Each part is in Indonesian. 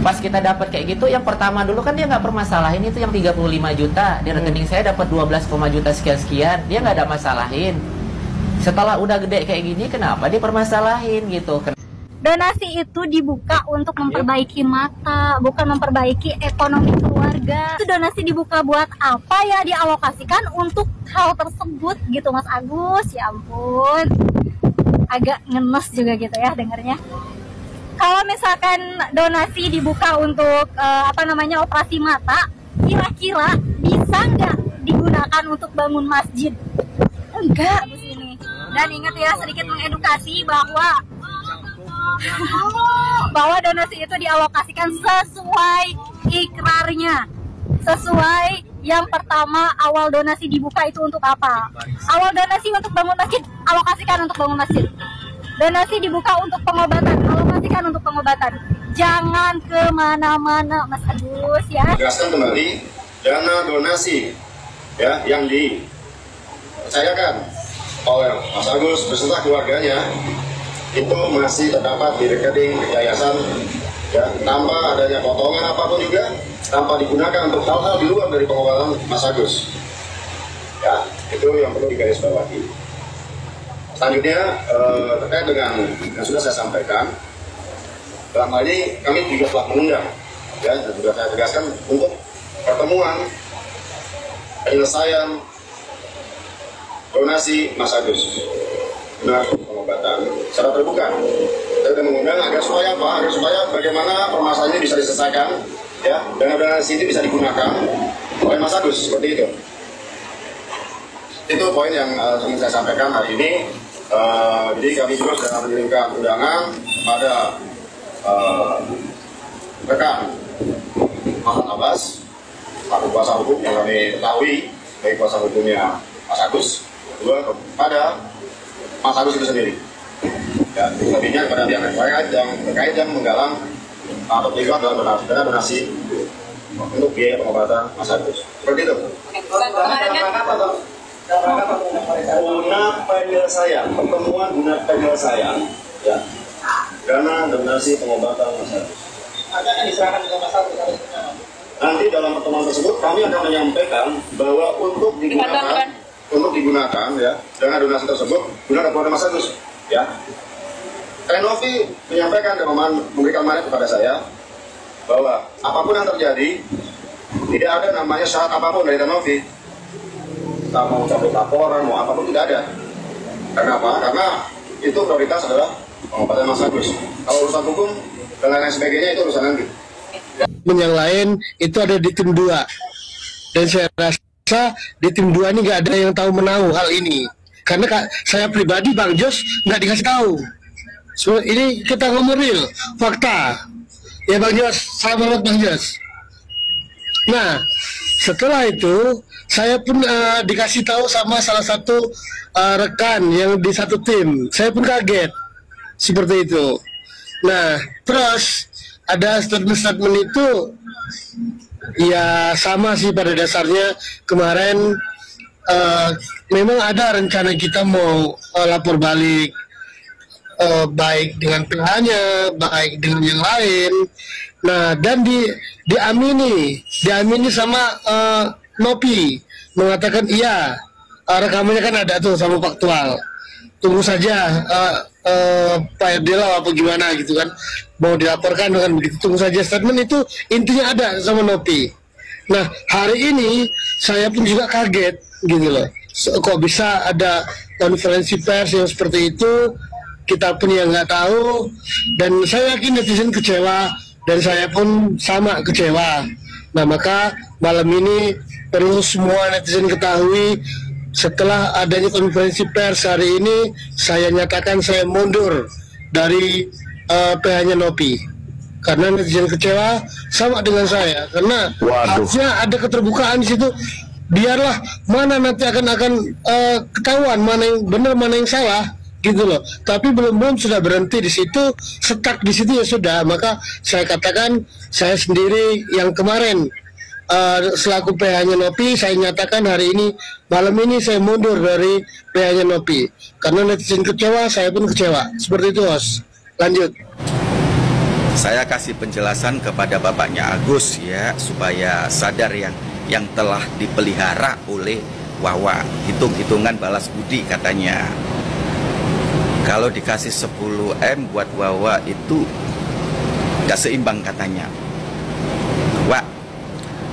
Pas kita dapat kayak gitu, yang pertama dulu kan dia nggak permasalahin itu yang 35 juta di rekening saya dapat 12, juta sekian-sekian, dia nggak ada masalahin. Setelah udah gede kayak gini, kenapa dia permasalahin gitu? Donasi itu dibuka untuk memperbaiki mata, bukan memperbaiki ekonomi keluarga. Itu donasi dibuka buat apa ya? Dialokasikan untuk hal tersebut gitu, Mas Agus. Ya ampun, agak ngenes juga gitu ya dengarnya. Kalau misalkan donasi dibuka untuk operasi mata, kira-kira bisa nggak digunakan untuk bangun masjid? Enggak, Bu Sini. Dan ingat ya, sedikit mengedukasi bahwa donasi itu dialokasikan sesuai ikrarnya, sesuai yang pertama awal donasi dibuka itu untuk apa? Awal donasi untuk bangun masjid, alokasikan untuk bangun masjid. Donasi dibuka untuk pengobatan, alokasikan untuk pengobatan. Jangan kemana-mana, Mas Agus ya. Tegaskan kembali, dana donasi ya yang dipercayakan oleh Mas Agus beserta keluarganya itu masih terdapat di rekening yayasan ya, tanpa adanya potongan apapun juga, tanpa digunakan untuk hal-hal di luar dari pengobatan Mas Agus. Ya, itu yang perlu digarisbawahi. Selanjutnya terkait dengan yang sudah saya sampaikan, dalam hal ini kami juga telah mengundang ya, dan sudah saya tegaskan untuk pertemuan penyelesaian donasi Mas Agus benar pengobatan secara terbuka. Kita sudah mengundang agar supaya apa? Agar supaya bagaimana permasalahan ini bisa diselesaikan ya, dana donasi ini bisa digunakan oleh Mas Agus seperti itu. Itu poin yang ingin saya sampaikan hari ini. Jadi kami juga sudah mengirimkan undangan kepada rekan Muhammad Abbas, selaku kuasa hukum yang kami ketahui, baik kuasa hukumnya Mas Agus, kedua kepada Mas Agus itu sendiri. Ya, lebihnya kepada pihak terkait yang menggalang atau terlibat dalam dana donasi untuk biaya pengobatan Mas Agus. Seperti itu. Guna penyelesaian, pertemuan guna penyelesaian ya, dana donasi pengobatan Mas Agus. Akan diserahkan ke Mas Agus. Nanti dalam pertemuan tersebut kami akan menyampaikan bahwa untuk digunakan ya, dana donasi tersebut guna keperluan Mas Agus ya. Renovi menyampaikan dan memberikan mandat kepada saya bahwa apapun yang terjadi tidak ada namanya syarat apapun dari Renovi. Kita mau cabut laporan, mau apapun tidak ada. Kenapa? Karena itu prioritas adalah pengobatan Mas Agus. Kalau urusan hukum dan lain sebagainya itu urusan nanti. Yang lain itu ada di tim 2. Dan saya rasa di tim 2 ini nggak ada yang tahu menahu hal ini. Karena saya pribadi Bang Jos nggak dikasih tahu. So, ini kita ngomong real, fakta. Ya Bang Jos, saya banget Bang Jos. Nah, setelah itu saya pun dikasih tahu sama salah satu rekan yang di satu tim. Saya pun kaget seperti itu. Nah, terus ada statement itu ya sama sih pada dasarnya. Kemarin memang ada rencana kita mau lapor balik, baik dengan PH-nya, baik dengan yang lain. Nah, dan diamini sama Nopi, mengatakan iya, rekamannya kan ada tuh sama faktual. Tunggu saja Pak Erdela apa gimana gitu kan, mau dilaporkan dengan begitu, tunggu saja. Statement itu intinya ada sama Nopi. Nah, hari ini saya pun juga kaget gitu loh, kok bisa ada konferensi pers yang seperti itu, kita pun yang nggak tahu. Dan saya yakin netizen kecewa, dan saya pun sama kecewa. Nah, maka malam ini perlu semua netizen ketahui, setelah adanya konferensi pers hari ini, saya nyatakan saya mundur dari PH-nya Nopi. Karena netizen kecewa sama dengan saya, karena harusnya ada keterbukaan di situ. Biarlah mana nanti akan ketahuan mana yang benar mana yang salah gitu loh. Tapi belum sudah berhenti di situ, stuck di situ ya sudah. Maka saya katakan saya sendiri yang kemarin selaku PH-nya Nopi, saya nyatakan hari ini malam ini saya mundur dari PH-nya Nopi karena netizen kecewa, saya pun kecewa. Seperti itu, Host. Lanjut. Saya kasih penjelasan kepada bapaknya Agus ya, supaya sadar yang telah dipelihara oleh Wawa. Hitung-hitungan balas budi katanya. Kalau dikasih 10 M buat Wawa itu gak seimbang katanya. Wak,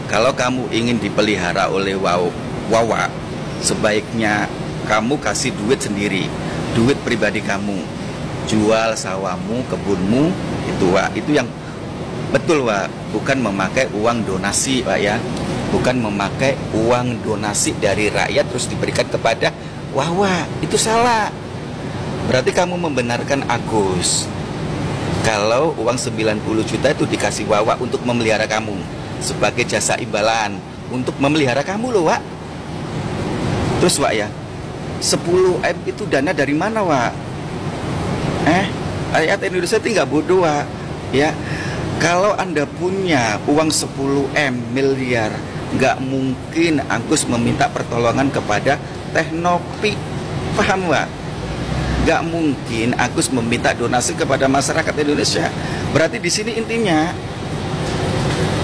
kalau kamu ingin dipelihara oleh Wawa, sebaiknya kamu kasih duit sendiri, duit pribadi kamu. Jual sawahmu, kebunmu, itu Wak. Itu yang betul Wak, bukan memakai uang donasi Wak ya. Bukan memakai uang donasi dari rakyat terus diberikan kepada Wawa. Itu salah. Berarti kamu membenarkan Agus kalau uang 90 juta itu dikasih Wawa untuk memelihara kamu, sebagai jasa imbalan untuk memelihara kamu loh Wak. Terus Wak ya, 10 M itu dana dari mana Wak? Rakyat Indonesia itu nggak bodoh Wak ya. Kalau Anda punya uang 10 M miliar, nggak mungkin Agus meminta pertolongan kepada Teh Nopi. Paham Wak? Nggak mungkin Agus meminta donasi kepada masyarakat Indonesia. Berarti di sini intinya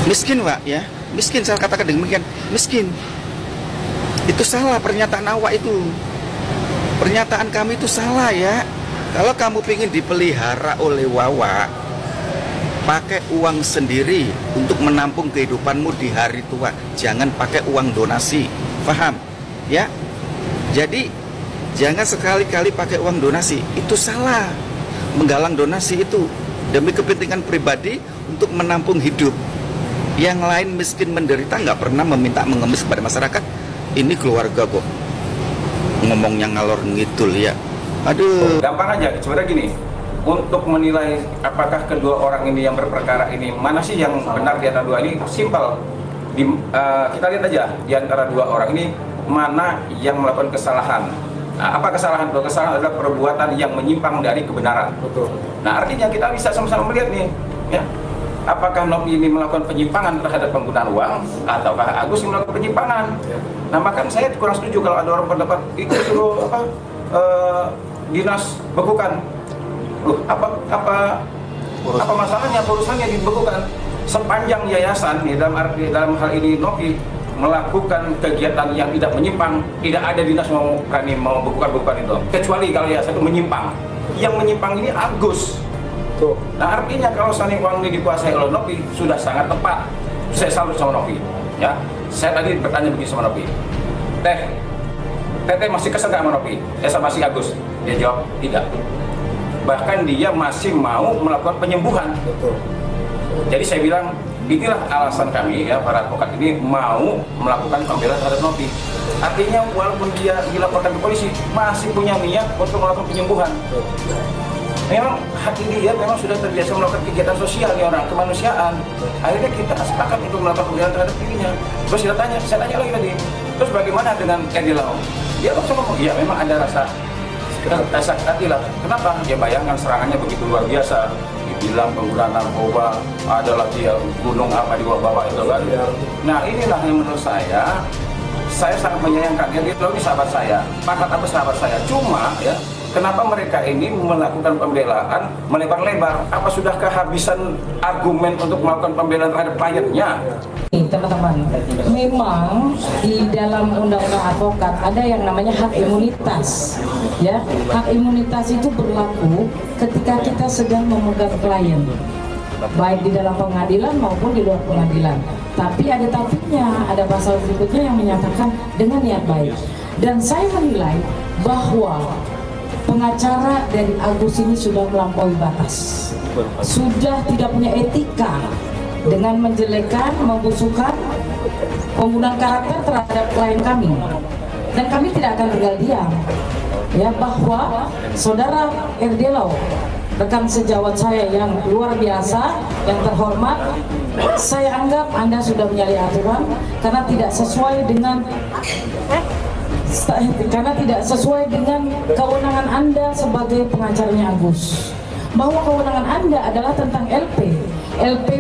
miskin Wak ya. Miskin, saya katakan demikian, miskin. Itu salah pernyataan awak itu. Pernyataan kami itu salah ya. Kalau kamu ingin dipelihara oleh Wawa, pakai uang sendiri untuk menampung kehidupanmu di hari tua. Jangan pakai uang donasi. Paham? Ya. Jadi jangan sekali-kali pakai uang donasi. Itu salah. Menggalang donasi itu demi kepentingan pribadi untuk menampung hidup. Yang lain miskin menderita nggak pernah meminta mengemis kepada masyarakat. Ini keluarga kok. Ngomongnya ngalor ngidul ya. Aduh. Gampang aja, sebenarnya gini. Untuk menilai apakah kedua orang ini yang berperkara ini mana sih yang benar di antara dua ini, simpel. Kita lihat aja di antara dua orang ini mana yang melakukan kesalahan. Nah, apa kesalahan? Kesalahan adalah perbuatan yang menyimpang dari kebenaran. Betul. Nah, artinya kita bisa sama-sama melihat nih, ya. Apakah Nopi ini melakukan penyimpangan terhadap penggunaan uang, ataukah Agus yang melakukan penyimpangan? Nah, maka saya kurang setuju kalau ada orang pendapat itu suruh dinas bekukan. Loh, apa masalahnya? Urusannya dibekukan sepanjang yayasan ya, dalam hal ini Nopi melakukan kegiatan yang tidak menyimpang, tidak ada dinas mau bekukan itu, kecuali kalau yayasan itu menyimpang. Yang menyimpang ini Agus. Tuh. Nah, artinya kalau seandainya uang ini dikuasai oleh Nopi sudah sangat tepat. Saya salut sama Nopi. Ya, saya tadi bertanya begini sama Nopi. Teteh masih kesel nggak sama Nopi? Sama si Agus? Dia jawab tidak. Bahkan dia masih mau melakukan penyembuhan. Betul. Jadi saya bilang, inilah alasan kami ya, para advokat ini mau melakukan pembelaan terhadap Nopi. Artinya walaupun dia dilaporkan ke polisi, masih punya niat untuk melakukan penyembuhan. Memang hati dia memang sudah terbiasa melakukan kegiatan sosial nih orang, kemanusiaan. Akhirnya kita sepakat untuk melakukan pembelaan terhadap dirinya. Terus saya tanya lagi tadi, terus bagaimana dengan Edi Lau? Dia langsung ngomong, ya memang ada rasa keadilan. Kenapa? Dia bayangkan serangannya begitu luar biasa. Dibilang pengguna narkoba, ada lagi gunung apa di bawah itu kan. Nah, inilah yang menurut saya sangat menyayangkan. Dia ini sahabat saya, Pak Abbas sahabat saya. Cuma ya, kenapa mereka ini melakukan pembelaan melebar-lebar? Apa sudah kehabisan argumen untuk melakukan pembelaan terhadap kliennya? Teman-teman, memang di dalam undang-undang advokat ada yang namanya hak imunitas. Ya, hak imunitas itu berlaku ketika kita sedang memegang klien, baik di dalam pengadilan maupun di luar pengadilan. Tapi ada tapinya, ada pasal berikutnya yang menyatakan dengan niat baik. Dan saya menilai bahwa pengacara dari Agus ini sudah melampaui batas, sudah tidak punya etika dengan menjelekkan, membusukkan, penggunaan karakter terhadap klien kami. Dan kami tidak akan tinggal diam ya, bahwa saudara Edi Lau, rekan sejawat saya yang luar biasa, yang terhormat, saya anggap Anda sudah menyalahi aturan karena tidak sesuai dengan kewenangan Anda sebagai pengacaranya Agus. Bahwa kewenangan Anda adalah tentang LP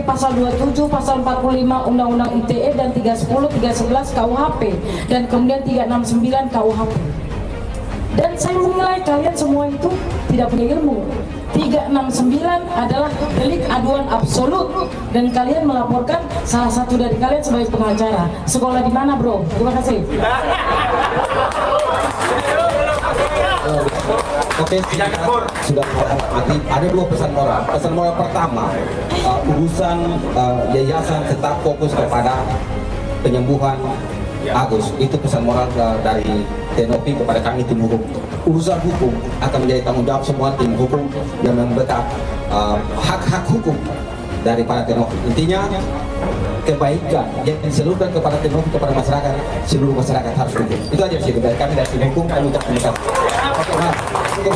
pasal 27, pasal 45 Undang-Undang ITE dan 310, 311 KUHP dan kemudian 369 KUHP. Dan saya menilai kalian semua itu tidak punya ilmu, 369 adalah delik aduan absolut dan kalian melaporkan salah satu dari kalian sebagai pengacara. Sekolah di mana, bro? Terima kasih. Oke, sudah mati. Ada dua pesan moral. Pesan moral pertama, urusan yayasan tetap fokus kepada penyembuhan Agus. Itu pesan moral dari Tenopi kepada kami tim hukum. Urusan hukum akan menjadi tanggung jawab semua tim hukum yang membackup hak-hak hukum dari para Tenopi. Intinya kebaikan yang diseluruhkan kepada Tenopi, kepada masyarakat, seluruh masyarakat harus hukum. Itu aja sih dari kami dari tim hukum. Kami ucapkan. Oke,